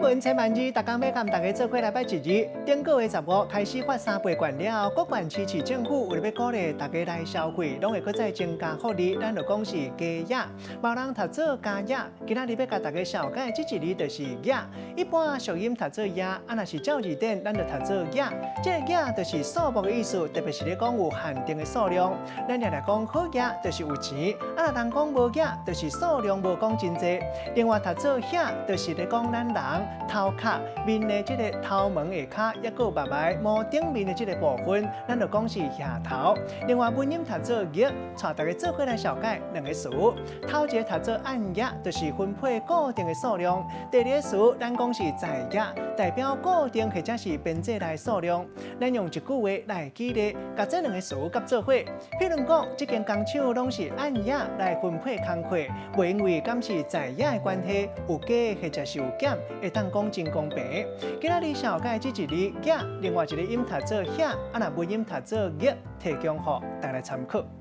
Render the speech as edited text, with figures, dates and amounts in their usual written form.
文千万字，大家要跟大家做伙来拜一日。顶个月15开始发3倍券了，各县市政府为了要鼓励大家来消费，拢会搁再增加福利。咱就讲是加雅，某人读做加雅。今仔日要甲大家小解这一日就是雅。一般俗音读做雅，若是照字典，咱就读做雅。这个雅就是数目的意思，特别是咧讲有限定的数量。咱来讲好雅就是有钱，若人讲无雅就是数量无讲真济。另外读做遐就是咧讲咱人头壳面的这个头毛下骹，抑个白白毛顶面的这个部分，咱就讲是下头。另外文音读做玉，带大家做伙来小解两个词。头一个读做按雅，就是分配固定的数量；第二个词咱讲是在雅，代表固定或者是编制来数量。咱用一句话来举例，甲这两个词合做伙。譬如讲，这间工厂拢是按雅来分配工课，袂因为敢是在雅的关系，有加或者是有减，会当讲真公平。今仔日小解这一日雅，另外一个音读做遐，若文音读做玉，提供予大家参考。